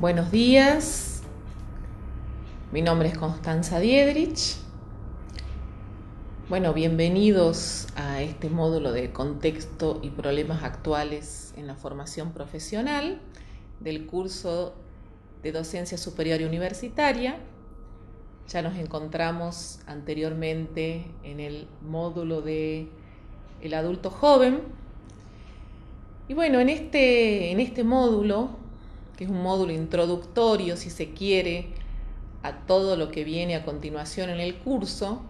Buenos días, mi nombre es Constanza Diedrich. Bueno, bienvenidos a este módulo de contexto y problemas actuales en la formación profesional del curso de docencia superior y universitaria. Ya nos encontramos anteriormente en el módulo de el adulto joven. Y bueno, en este módulo, que es un módulo introductorio, si se quiere, a todo lo que viene a continuación en el curso,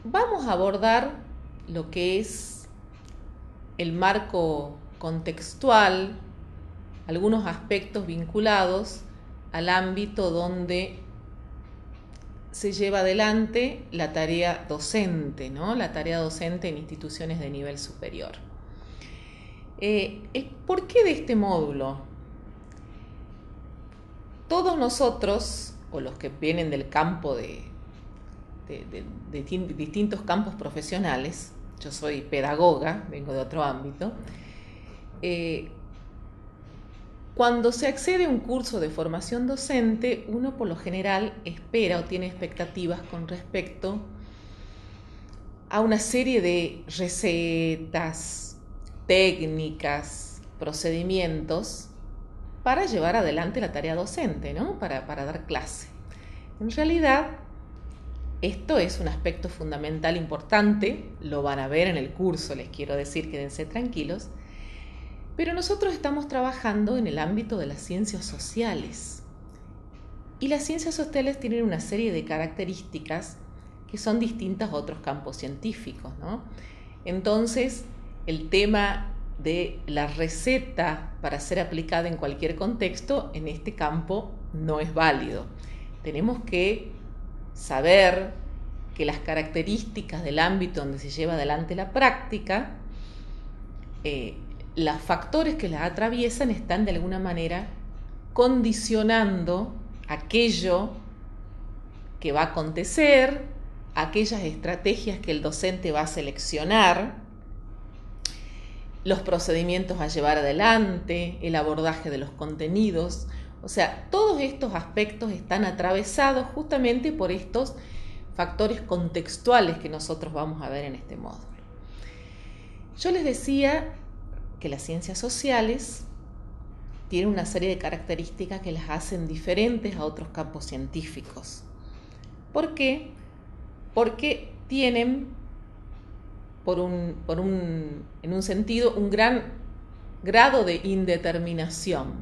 vamos a abordar lo que es el marco contextual, algunos aspectos vinculados al ámbito donde se lleva adelante la tarea docente, ¿no? La tarea docente en instituciones de nivel superior. ¿El porqué de este módulo? Todos nosotros, o los que vienen del campo de distintos campos profesionales, yo soy pedagoga, vengo de otro ámbito, cuando se accede a un curso de formación docente, uno por lo general espera o tiene expectativas con respecto a una serie de recetas, técnicas, procedimientos para llevar adelante la tarea docente, ¿no? Para dar clase. En realidad, esto es un aspecto fundamental importante, lo van a ver en el curso, les quiero decir, quédense tranquilos, pero nosotros estamos trabajando en el ámbito de las ciencias sociales. Y las ciencias sociales tienen una serie de características que son distintas a otros campos científicos, ¿no? Entonces, el tema de la receta para ser aplicada en cualquier contexto, en este campo no es válido. Tenemos que saber que las características del ámbito donde se lleva adelante la práctica, los factores que las atraviesan están de alguna manera condicionando aquello que va a acontecer, aquellas estrategias que el docente va a seleccionar, los procedimientos a llevar adelante, el abordaje de los contenidos. O sea, todos estos aspectos están atravesados justamente por estos factores contextuales que nosotros vamos a ver en este módulo. Yo les decía que las ciencias sociales tienen una serie de características que las hacen diferentes a otros campos científicos. ¿Por qué? Porque tienen en un sentido, un gran grado de indeterminación.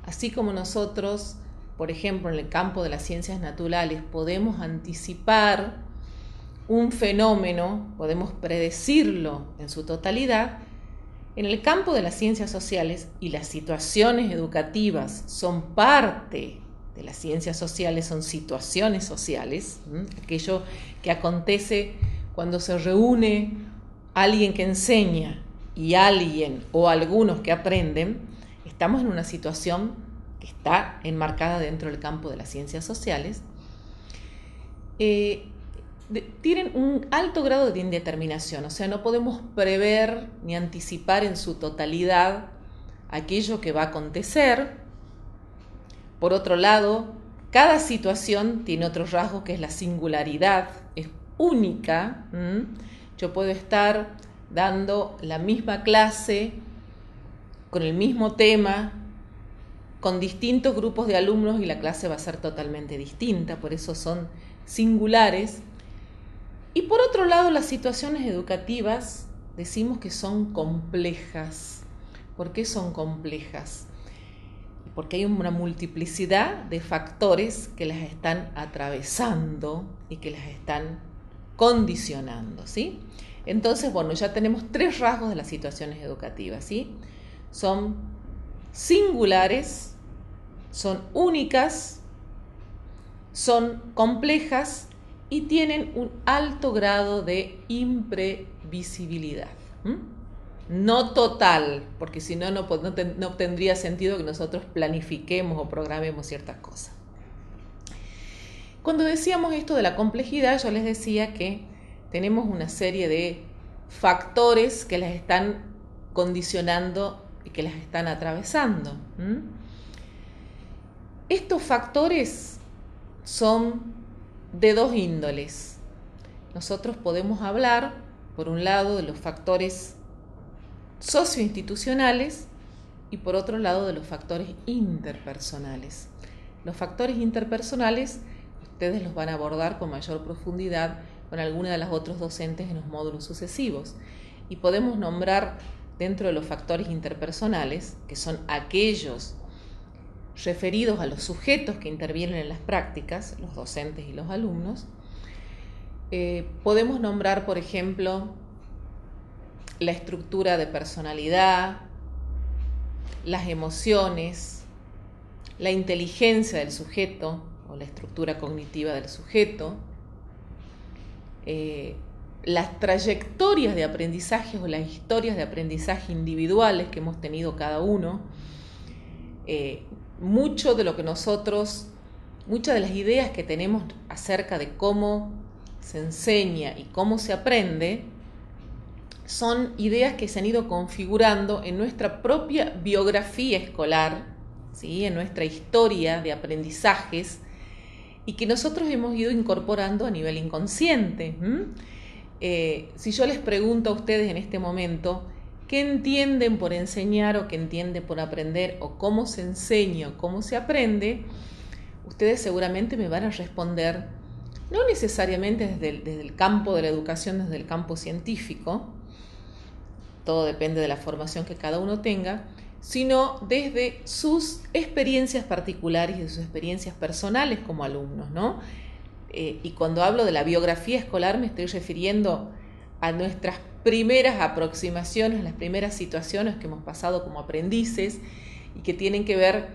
Así como nosotros, por ejemplo, en el campo de las ciencias naturales, podemos anticipar un fenómeno, podemos predecirlo en su totalidad, en el campo de las ciencias sociales, y las situaciones educativas son parte de las ciencias sociales, son situaciones sociales, aquello que acontece cuando se reúne alguien que enseña y alguien o algunos que aprenden, estamos en una situación que está enmarcada dentro del campo de las ciencias sociales. Tienen un alto grado de indeterminación, o sea, no podemos prever ni anticipar en su totalidad aquello que va a acontecer. Por otro lado, cada situación tiene otro rasgo que es la singularidad, es única. Yo puedo estar dando la misma clase con el mismo tema, con distintos grupos de alumnos, y la clase va a ser totalmente distinta, por eso son singulares. Y por otro lado, las situaciones educativas decimos que son complejas. ¿Por qué son complejas? Porque hay una multiplicidad de factores que las están atravesando y que las están condicionando, ¿sí? Entonces, bueno, ya tenemos tres rasgos de las situaciones educativas, ¿sí? Son singulares, son únicas, son complejas y tienen un alto grado de imprevisibilidad. No total, porque si no, no tendría sentido que nosotros planifiquemos o programemos ciertas cosas. Cuando decíamos esto de la complejidad, yo les decía que tenemos una serie de factores que las están condicionando y que las están atravesando. Estos factores son de dos índoles. Nosotros podemos hablar, por un lado, de los factores socioinstitucionales y por otro lado de los factores interpersonales. Los factores interpersonales ustedes los van a abordar con mayor profundidad con alguna de las otros docentes en los módulos sucesivos. Y podemos nombrar dentro de los factores interpersonales, que son aquellos referidos a los sujetos que intervienen en las prácticas, los docentes y los alumnos, podemos nombrar, por ejemplo, la estructura de personalidad, las emociones, la inteligencia del sujeto o la estructura cognitiva del sujeto, las trayectorias de aprendizaje o las historias de aprendizaje individuales que hemos tenido cada uno, mucho de lo que nosotros, muchas de las ideas que tenemos acerca de cómo se enseña y cómo se aprende, son ideas que se han ido configurando en nuestra propia biografía escolar, ¿sí? En nuestra historia de aprendizajes y que nosotros hemos ido incorporando a nivel inconsciente. Si yo les pregunto a ustedes en este momento, ¿qué entienden por enseñar o qué entienden por aprender o cómo se enseña o cómo se aprende? Ustedes seguramente me van a responder, no necesariamente desde el campo de la educación, desde el campo científico, todo depende de la formación que cada uno tenga, sino desde sus experiencias particulares y de sus experiencias personales como alumnos, ¿no? Y cuando hablo de la biografía escolar me estoy refiriendo a nuestras primeras aproximaciones, las primeras situaciones que hemos pasado como aprendices y que tienen que ver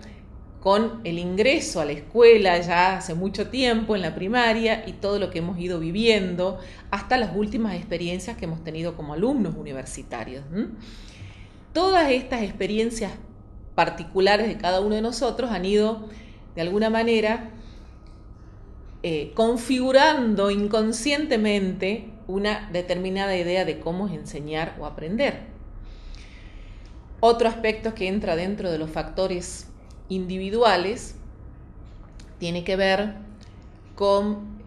con el ingreso a la escuela ya hace mucho tiempo en la primaria y todo lo que hemos ido viviendo hasta las últimas experiencias que hemos tenido como alumnos universitarios. Todas estas experiencias particulares de cada uno de nosotros han ido de alguna manera configurando inconscientemente una determinada idea de cómo es enseñar o aprender. Otro aspecto que entra dentro de los factores individuales tiene que ver con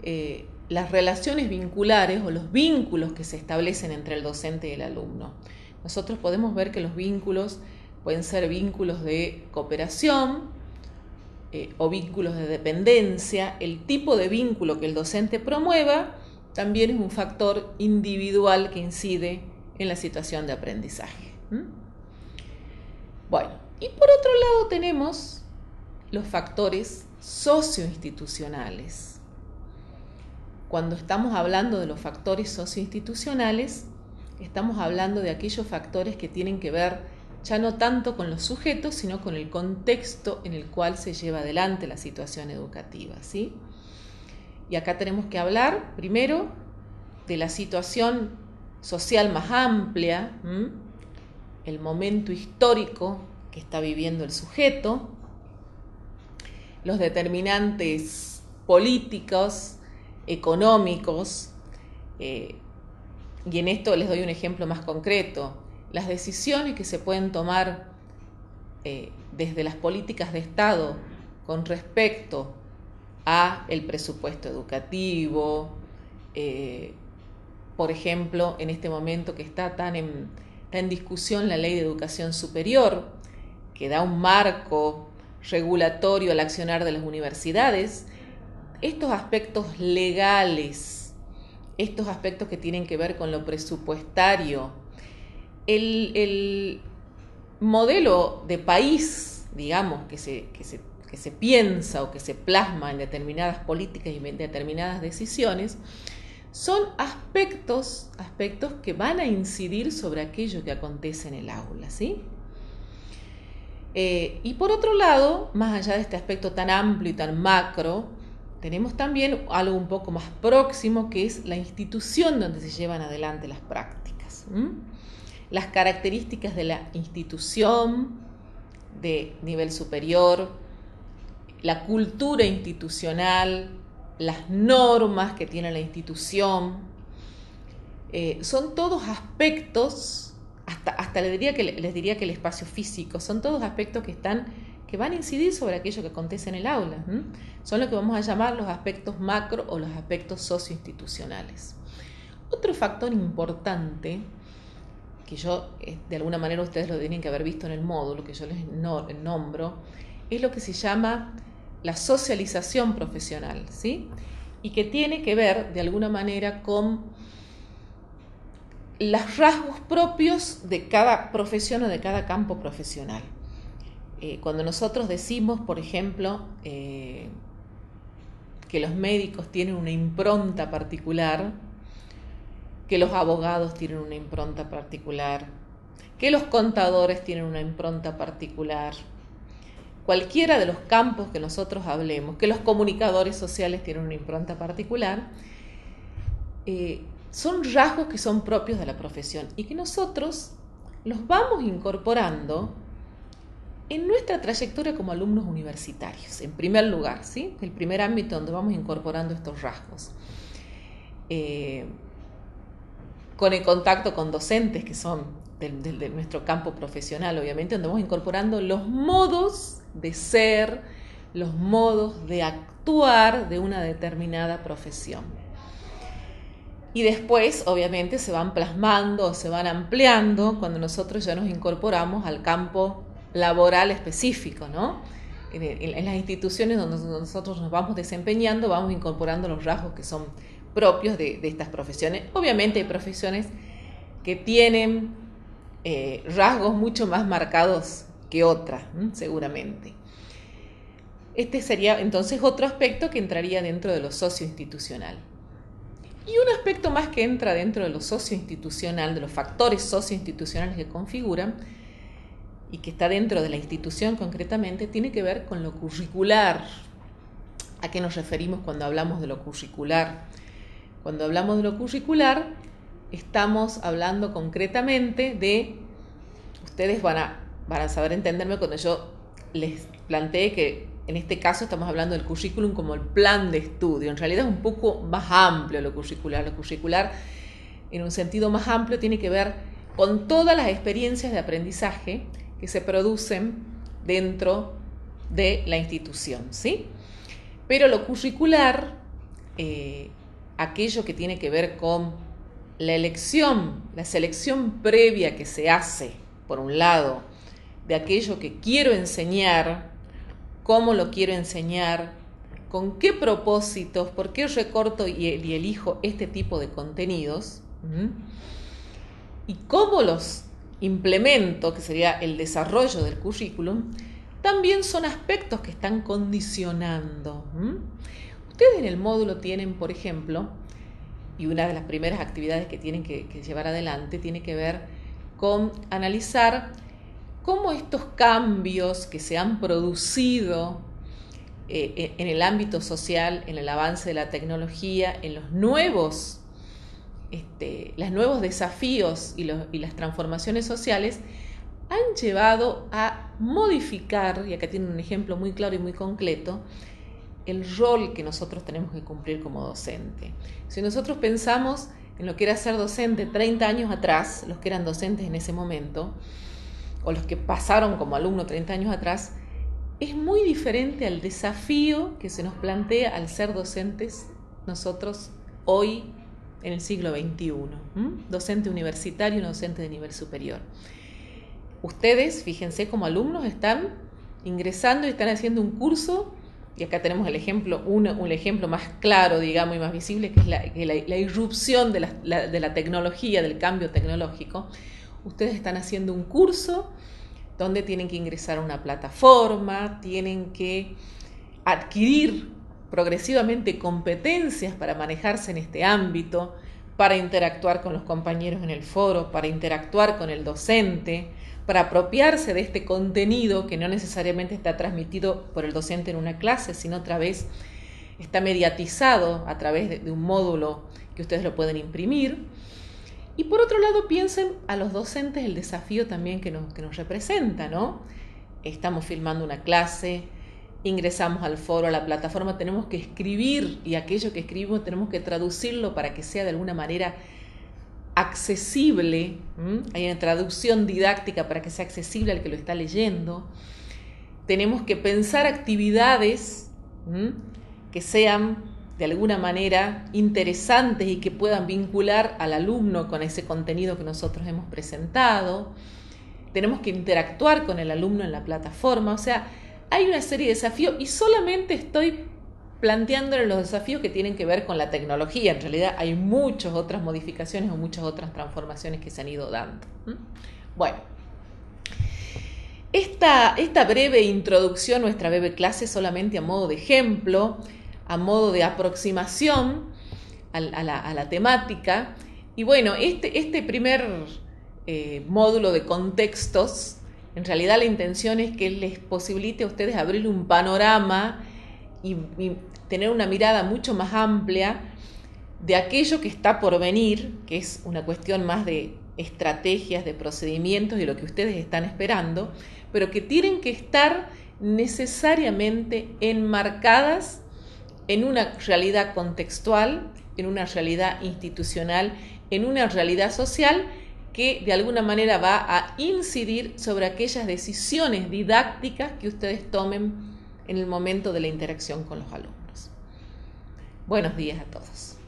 las relaciones vinculares o los vínculos que se establecen entre el docente y el alumno. Nosotros podemos ver que los vínculos pueden ser vínculos de cooperación o vínculos de dependencia. El tipo de vínculo que el docente promueva también es un factor individual que incide en la situación de aprendizaje. Bueno, y por otro lado tenemos los factores socioinstitucionales. Cuando estamos hablando de los factores socioinstitucionales, estamos hablando de aquellos factores que tienen que ver ya no tanto con los sujetos, sino con el contexto en el cual se lleva adelante la situación educativa, ¿sí? Y acá tenemos que hablar primero de la situación social más amplia, el momento histórico que está viviendo el sujeto, los determinantes políticos, económicos, y en esto les doy un ejemplo más concreto, las decisiones que se pueden tomar desde las políticas de Estado con respecto a el presupuesto educativo, por ejemplo, en este momento que está tan en discusión la Ley de Educación Superior, que da un marco regulatorio al accionar de las universidades, estos aspectos legales, estos aspectos que tienen que ver con lo presupuestario, el modelo de país, digamos, que se piensa o que se plasma en determinadas políticas y en determinadas decisiones, son aspectos que van a incidir sobre aquello que acontece en el aula, ¿sí? Y por otro lado, más allá de este aspecto tan amplio y tan macro, tenemos también algo un poco más próximo, que es la institución donde se llevan adelante las prácticas. Las características de la institución de nivel superior, la cultura institucional, las normas que tiene la institución, son todos aspectos hasta les diría que el espacio físico, son todos aspectos que van a incidir sobre aquello que acontece en el aula. Son lo que vamos a llamar los aspectos macro o los aspectos socioinstitucionales. Otro factor importante, que yo, de alguna manera ustedes lo tienen que haber visto en el módulo, que yo les nombro, es lo que se llama la socialización profesional, ¿sí? Y que tiene que ver, de alguna manera, con los rasgos propios de cada profesión o de cada campo profesional. Cuando nosotros decimos, por ejemplo, que los médicos tienen una impronta particular, que los abogados tienen una impronta particular, que los contadores tienen una impronta particular, cualquiera de los campos que nosotros hablemos, que los comunicadores sociales tienen una impronta particular, son rasgos que son propios de la profesión y que nosotros los vamos incorporando en nuestra trayectoria como alumnos universitarios, en primer lugar, ¿sí? El primer ámbito donde vamos incorporando estos rasgos. Con el contacto con docentes que son de nuestro campo profesional, obviamente, donde vamos incorporando los modos de ser, los modos de actuar de una determinada profesión. Y después, obviamente, se van plasmando, se van ampliando cuando nosotros ya nos incorporamos al campo laboral específico, ¿no? En las instituciones donde nosotros nos vamos desempeñando, vamos incorporando los rasgos que son propios de estas profesiones. Obviamente hay profesiones que tienen rasgos mucho más marcados que otras, seguramente. Este sería entonces otro aspecto que entraría dentro de lo socioinstitucional. Y un aspecto más que entra dentro de lo socioinstitucional, de los factores socioinstitucionales que configuran y que está dentro de la institución concretamente, tiene que ver con lo curricular. ¿A qué nos referimos cuando hablamos de lo curricular? Cuando hablamos de lo curricular, estamos hablando concretamente de, ustedes van a saber entenderme cuando yo les planteé que en este caso estamos hablando del currículum como el plan de estudio. En realidad es un poco más amplio lo curricular. Lo curricular, en un sentido más amplio, tiene que ver con todas las experiencias de aprendizaje que se producen dentro de la institución, ¿sí? Pero lo curricular, aquello que tiene que ver con la selección previa que se hace, por un lado, de aquello que quiero enseñar, cómo lo quiero enseñar, con qué propósitos, por qué recorto y elijo este tipo de contenidos, y cómo los implemento, que sería el desarrollo del currículum, también son aspectos que están condicionando. Ustedes en el módulo tienen, por ejemplo, y una de las primeras actividades que tienen que llevar adelante tiene que ver con analizar cómo estos cambios que se han producido en el ámbito social, en el avance de la tecnología, en los nuevos desafíos y las transformaciones sociales han llevado a modificar, y acá tienen un ejemplo muy claro y muy concreto, el rol que nosotros tenemos que cumplir como docente. Si nosotros pensamos en lo que era ser docente 30 años atrás, los que eran docentes en ese momento, o los que pasaron como alumno 30 años atrás, es muy diferente al desafío que se nos plantea al ser docentes nosotros hoy en el siglo XXI, docente universitario y docente de nivel superior. Ustedes, fíjense, como alumnos están ingresando y están haciendo un curso, y acá tenemos el ejemplo, un ejemplo más claro, digamos, y más visible, que es la irrupción de la tecnología, del cambio tecnológico. Ustedes están haciendo un curso donde tienen que ingresar a una plataforma, tienen que adquirir progresivamente competencias para manejarse en este ámbito, para interactuar con los compañeros en el foro, para interactuar con el docente, para apropiarse de este contenido que no necesariamente está transmitido por el docente en una clase, sino otra vez está mediatizado a través de un módulo que ustedes lo pueden imprimir. Y por otro lado, piensen a los docentes el desafío también que nos representa, ¿no? Estamos filmando una clase, ingresamos al foro, a la plataforma, tenemos que escribir, y aquello que escribimos tenemos que traducirlo para que sea de alguna manera accesible, hay una traducción didáctica para que sea accesible al que lo está leyendo. Tenemos que pensar actividades que sean de alguna manera interesantes y que puedan vincular al alumno con ese contenido que nosotros hemos presentado. Tenemos que interactuar con el alumno en la plataforma. O sea, hay una serie de desafíos y solamente estoy planteándole los desafíos que tienen que ver con la tecnología. En realidad hay muchas otras modificaciones o muchas otras transformaciones que se han ido dando. Bueno, esta breve introducción, nuestra breve clase, solamente a modo de ejemplo, a modo de aproximación a la temática. Y bueno, este primer módulo de contextos, en realidad la intención es que les posibilite a ustedes abrir un panorama y tener una mirada mucho más amplia de aquello que está por venir, que es una cuestión más de estrategias, de procedimientos y lo que ustedes están esperando, pero que tienen que estar necesariamente enmarcadas en una realidad contextual, en una realidad institucional, en una realidad social que de alguna manera va a incidir sobre aquellas decisiones didácticas que ustedes tomen en el momento de la interacción con los alumnos. Buenos días a todos.